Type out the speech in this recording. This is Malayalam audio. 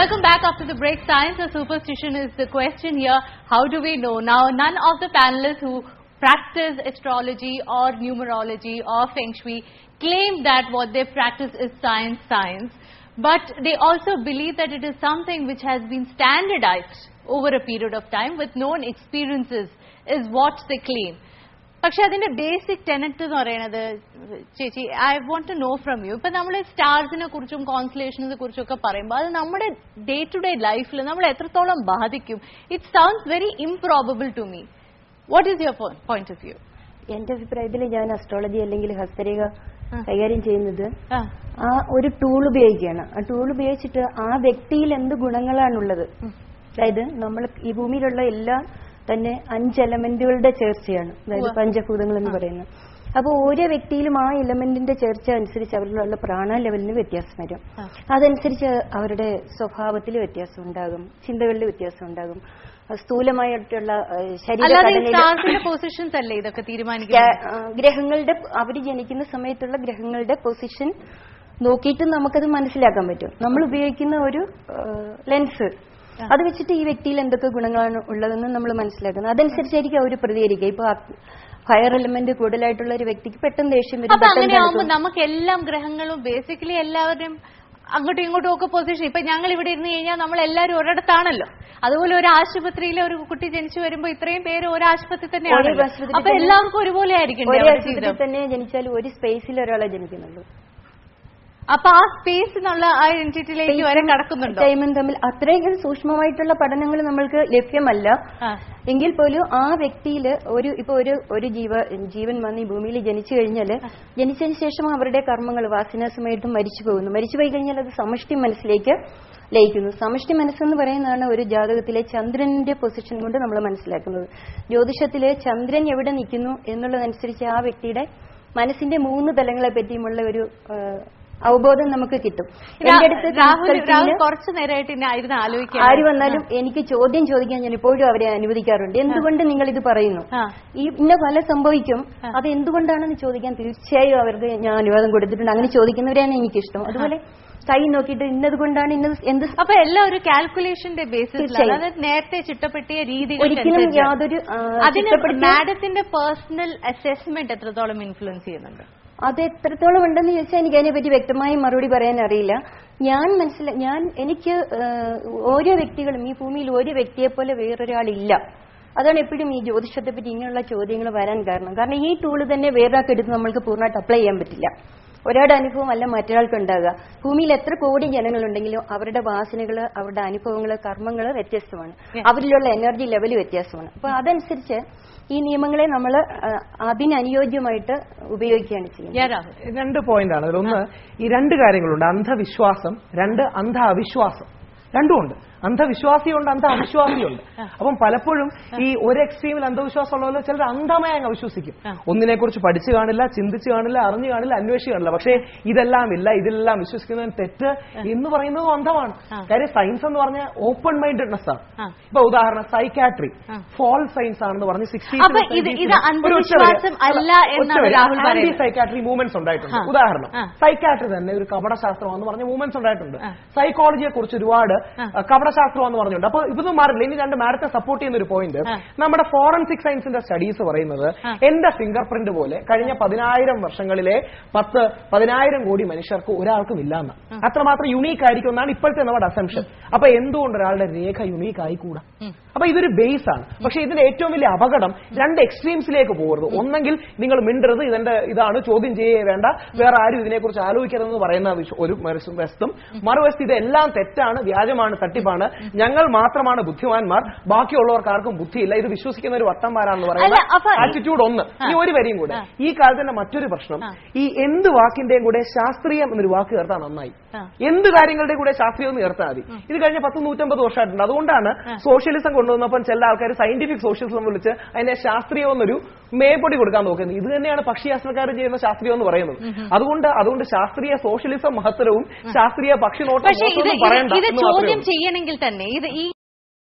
Welcome back after the break. Science or superstition is the question here. How do we know? Now, none of the panelists who practice astrology or numerology or feng shui claim that what they practice is science. But they also believe that it is something which has been standardized over a period of time with known experiences is what they claim. പക്ഷെ അതിന്റെ ബേസിക് ടെനറ്റ് എന്ന് പറയുന്നത് ചേച്ചി I want to know from you. ഇപ്പൊ നമ്മൾ സ്റ്റാർസിനെ കുറിച്ചും കോൺസ്റ്റലേഷനെ കുറിച്ചും ഒക്കെ പറയുമ്പോൾ അത് നമ്മുടെ ഡേ ടു ഡേ ലൈഫിൽ നമ്മൾ എത്രത്തോളം ബാധിക്കും? It sounds very improbable to me. What is your point of view? എന്റെ അഭിപ്രായത്തിൽ ഞാൻ അസ്ട്രോളജി അല്ലെങ്കിൽ ഹസ്തരേഖ കൈകാര്യം ചെയ്യുന്നത് ആ ഒരു ടൂൾ ഉപയോഗിക്കുകയാണ്. ആ ടൂൾ ഉപയോഗിച്ചിട്ട് ആ വ്യക്തിയിൽ എന്ത് ഗുണങ്ങളാണുള്ളത്, അതായത് നമ്മൾ ഈ ഭൂമിയിലുള്ള എല്ലാ തന്നെ 5 എലമെന്റുകളുടെ ചേർച്ചയാണ്, അതായത് പഞ്ചഭൂതങ്ങൾ എന്ന് പറയുന്നത്. അപ്പോൾ ഓരോ വ്യക്തിയിലും ആ എലമെന്റിന്റെ ചേർച്ച അനുസരിച്ച് അവരിലുള്ള പ്രാണ ലെവലിന് വ്യത്യാസം വരും. അതനുസരിച്ച് അവരുടെ സ്വഭാവത്തിൽ വ്യത്യാസം ഉണ്ടാകും, ചിന്തകളിൽ വ്യത്യാസം ഉണ്ടാകും, സ്ഥൂലമായിട്ടുള്ള ഗ്രഹങ്ങളുടെ അവർ ജനിക്കുന്ന സമയത്തുള്ള ഗ്രഹങ്ങളുടെ പൊസിഷൻ നോക്കിയിട്ട് നമുക്കത് മനസ്സിലാക്കാൻ പറ്റും. നമ്മൾ ഉപയോഗിക്കുന്ന ഒരു ലെൻസ്, അത് വെച്ചിട്ട് ഈ വ്യക്തിയിൽ എന്തൊക്കെ ഗുണങ്ങളാണ് ഉള്ളതെന്ന് നമ്മൾ മനസ്സിലാക്കുന്നത്. അതനുസരിച്ചായിരിക്കും അവർ പ്രതികരിക്കുക. ഇപ്പൊ ഫയർ എലമെന്റ് കൂടുതലായിട്ടുള്ള ഒരു വ്യക്തിക്ക് പെട്ടെന്ന് ദേഷ്യം വരും. അങ്ങനെയാവുമ്പോൾ നമുക്ക് എല്ലാം ഗ്രഹങ്ങളും ബേസിക്കലി എല്ലാവരും അങ്ങോട്ടും ഇങ്ങോട്ടും ഒക്കെ പൊസിഷൻ. ഇപ്പൊ ഞങ്ങൾ ഇവിടെ ഇരുന്ന് കഴിഞ്ഞാൽ നമ്മൾ എല്ലാവരും ഒരിടത്താണല്ലോ. അതുപോലെ ഒരു ആശുപത്രിയിൽ ഒരു കുട്ടി ജനിച്ചു വരുമ്പോൾ ഇത്രയും പേര് ഒരു ആശുപത്രി തന്നെയാണ്. അപ്പൊ എല്ലാവർക്കും ഒരുപോലെ ആയിരിക്കും. ഒരു ആശുപത്രിയിൽ തന്നെ ജനിച്ചാൽ ഒരു സ്പേസിൽ ഒരാളെ ജനിക്കുന്നുള്ളൂ. അപ്പൊ ആ സ്പേസ് എന്നുള്ള ആ എൻറ്റിറ്റിയിലേക്ക് വരെ കടക്കുന്നുണ്ട്. ടൈമും തമ്മിൽ അത്രയും സൂക്ഷ്മമായിട്ടുള്ള പഠനങ്ങൾ നമ്മൾക്ക് ലഭ്യമല്ല. എങ്കിൽ പോലും ആ വ്യക്തിയിൽ ഒരു ജീവൻ വന്ന് ഈ ഭൂമിയിൽ ജനിച്ചു കഴിഞ്ഞാൽ ജനിച്ചതിന് ശേഷം അവരുടെ കർമ്മങ്ങൾ വാസനാസമായിട്ടും മരിച്ചു പോകുന്നു. മരിച്ചുപോയി കഴിഞ്ഞാൽ അത് സമഷ്ടി മനസ്സിലേക്ക് ലയിക്കുന്നു. സമഷ്ടി മനസ്സെന്ന് പറയുന്നതാണ് ഒരു ജാതകത്തിലെ ചന്ദ്രന്റെ പൊസിഷൻ കൊണ്ട് നമ്മൾ മനസ്സിലാക്കുന്നത്. ജ്യോതിഷത്തില് ചന്ദ്രൻ എവിടെ നിൽക്കുന്നു എന്നുള്ളതനുസരിച്ച് ആ വ്യക്തിയുടെ മനസ്സിന്റെ 3 തലങ്ങളെ പറ്റിയുമുള്ള ഒരു അവബോധം നമുക്ക് കിട്ടും. കുറച്ചു നേരമായിട്ട് ആര് വന്നാലും എനിക്ക് ചോദ്യം ചോദിക്കാൻ ഞാൻ ഇപ്പോഴും അവരെ അനുവദിക്കാറുണ്ട്. എന്തുകൊണ്ട് നിങ്ങൾ ഇത് പറയുന്നു, ഈ ഇന്ന ഫലം സംഭവിക്കും, അത് എന്തുകൊണ്ടാണെന്ന് ചോദിക്കാൻ തീർച്ചയായും അവർക്ക് ഞാൻ അനുവാദം കൊടുത്തിട്ടുണ്ട്. അങ്ങനെ ചോദിക്കുന്നവരെയാണ് എനിക്കിഷ്ടം. അതുപോലെ കൈ നോക്കിയിട്ട് ഇന്നത് കൊണ്ടാണ് ഇന്നത് എന്ത്. അപ്പൊ എല്ലാം ഒരു കാൽക്കുലേഷന്റെ ബേസിസിലാണ്, നേരത്തെ ചിട്ടപ്പെടുത്തിയ രീതികൾ. ഒരിക്കലും യാതൊരു മാഡത്തിന്റെ പേഴ്സണൽ അസസ്മെന്റ് എത്രത്തോളം ഇൻഫ്ലുവൻസ് ചെയ്യുന്നുണ്ട്? അത് എത്രത്തോളം ഉണ്ടെന്ന് ചോദിച്ചാൽ എനിക്ക് അതിനെപ്പറ്റി വ്യക്തമായി മറുപടി പറയാൻ അറിയില്ല. എനിക്ക് ഓരോ വ്യക്തികളും ഈ ഭൂമിയിൽ ഒരു വ്യക്തിയെ പോലെ വേറൊരാളില്ല. അതാണ് എപ്പോഴും ഈ ജ്യോതിഷത്തെ പറ്റി ഇങ്ങനെയുള്ള ചോദ്യങ്ങൾ വരാൻ കാരണം ഈ ടൂള് തന്നെ വേറൊരാൾക്ക് എടുത്ത് നമ്മൾക്ക് പൂർണ്ണമായിട്ട് അപ്ലൈ ചെയ്യാൻ പറ്റില്ല. ഒരാളുടെ അനുഭവം അല്ല മറ്റൊരാൾക്ക് ഉണ്ടാകുക. ഭൂമിയിൽ എത്ര കോടി ജനങ്ങളുണ്ടെങ്കിലും അവരുടെ വാസനകൾ, അവരുടെ അനുഭവങ്ങൾ, കർമ്മങ്ങൾ വ്യത്യസ്തമാണ്. അവരിലുള്ള എനർജി ലെവൽ വ്യത്യാസമാണ്. അപ്പൊ അതനുസരിച്ച് ഈ നിയമങ്ങളെ നമ്മൾ അതിനനുയോജ്യമായിട്ട് ഉപയോഗിക്കുകയാണ് ചെയ്യുന്നത്. 2 പോയിന്റാണ് അതിലൊന്ന്. ഈ 2 കാര്യങ്ങളുണ്ട്, അന്ധവിശ്വാസം, 2 അന്ധ അവിശ്വാസം. രണ്ടുമുണ്ട്. അന്ധവിശ്വാസിയുണ്ട്, അന്ധ അവിശ്വാസിയുണ്ട്. അപ്പം പലപ്പോഴും ഈ ഒരു എക്സ്ട്രീമിൽ അന്ധവിശ്വാസം ഉള്ളവരോ ചിലർ അന്ധമായി അങ്ങ് വിശ്വസിക്കും. ഒന്നിനെ കുറിച്ച് പഠിച്ചു കാണില്ല, ചിന്തിച്ചു കാണില്ല, അറിഞ്ഞു കാണില്ല, അന്വേഷിച്ചു കാണില്ല. പക്ഷേ ഇതെല്ലാം ഇല്ല, ഇതിലെല്ലാം വിശ്വസിക്കുന്നതിന് തെറ്റ് എന്ന് പറയുന്നതും അന്ധമാണ്. കാര്യം സയൻസ് എന്ന് പറഞ്ഞാൽ ഓപ്പൺ മൈൻഡഡ്നെസ് ആണ്. ഇപ്പൊ ഉദാഹരണം സൈക്കാട്രി ഫോൾ സയൻസ് ആണെന്ന് പറഞ്ഞ് 60s ആന്റി സൈക്കാട്രി മൂവ്മെന്റ്സ് ഉണ്ടായിട്ടുണ്ട്. ഉദാഹരണം സൈക്കാട്രി തന്നെ ഒരു കപടശാസ്ത്രമാണെന്ന് പറഞ്ഞ മൂവ്മെന്റ്സ് ഉണ്ടായിട്ടുണ്ട്. സൈക്കോളജിയെ കുറിച്ച് ഒരുപാട് കപടശാസ്ത്രം എന്ന് പറഞ്ഞുണ്ട്. അപ്പൊ ഇതൊന്നും മാറില്ല. ഇനി 2 മാഡത്തെ സപ്പോർട്ട് ചെയ്യുന്ന ഒരു പോയിന്റ്, നമ്മുടെ ഫോറൻസിക് സയൻസിന്റെ സ്റ്റഡീസ് പറയുന്നത് എന്റെ ഫിംഗർ പ്രിന്റ് പോലെ കഴിഞ്ഞ 10,000 വർഷങ്ങളിലെ 10,000 കോടി മനുഷ്യർക്ക് ഒരാൾക്കും ഇല്ലാന്ന്. അത്രമാത്രം യുണീക്ക് ആയിരിക്കും എന്നാണ് ഇപ്പോഴത്തെ നമ്മുടെ അസംഷൻ. അപ്പൊ എന്തുകൊണ്ട് ഒരാളുടെ രേഖ യുണീക്ക് ആയിക്കൂടാ? അപ്പൊ ഇതൊരു ബേസ് ആണ്. പക്ഷെ ഇതിന്റെ ഏറ്റവും വലിയ അപകടം 2 എക്സ്ട്രീംസിലേക്ക് പോകരുത്. ഒന്നെങ്കിൽ നിങ്ങൾ മിണ്ടരുത്, ഇതാണ് ചോദ്യം ചെയ്യേ വേണ്ട, വേറെ ആരും ഇതിനെക്കുറിച്ച് ആലോചിക്കരുതെന്ന് പറയുന്ന ഒരു വസ്തും, മറുവശത്ത് ഇതെല്ലാം തെറ്റാണ്, വ്യാജമാണ്, തട്ടിപ്പാണ്, ഞങ്ങൾ മാത്രമാണ് ബുദ്ധിമാന്മാർ, ബാക്കിയുള്ളവർക്ക് ആർക്കും ബുദ്ധിയില്ല, ഇത് വിശ്വസിക്കുന്ന ഒരു വട്ടന്മാരാണെന്ന് പറയുന്ന ആറ്റിറ്റ്യൂഡ് ഒന്ന്. ഇനി ഒരു വരിയും കൂടെ, ഈ കാലത്തിന്റെ മറ്റൊരു പ്രശ്നം, ഈ എന്ത് വാക്കിന്റെയും കൂടെ ശാസ്ത്രീയം എന്നൊരു വാക്ക് ചേർത്താൽ നന്നായി. എന്ത് കാര്യങ്ങളുടെ കൂടെ ശാസ്ത്രീയം എന്ന് ചേർത്താൽ മതി. ഇത് കഴിഞ്ഞ 150 വർഷമായിട്ടുണ്ട്. അതുകൊണ്ടാണ് സോഷ്യലിസം കൊണ്ടുവന്നപ്പോൾ ചില ആൾക്കാർ സയന്റിഫിക് സോഷ്യലിസം വിളിച്ച് അതിനെ ശാസ്ത്രീയം എന്നൊരു മേപ്പൊടി കൊടുക്കാൻ നോക്കുന്നത്. ഇത് തന്നെയാണ് പക്ഷിയാസ്ത്രക്കാർ ചെയ്യുന്ന ശാസ്ത്രീയം എന്ന് പറയുന്നത്. അതുകൊണ്ട് ശാസ്ത്രീയ സോഷ്യലിസം മഹത്തരവും ശാസ്ത്രീയ പക്ഷി നോട്ടം പറയണ്ട. ചോദ്യം ചെയ്യണമെങ്കിൽ തന്നെ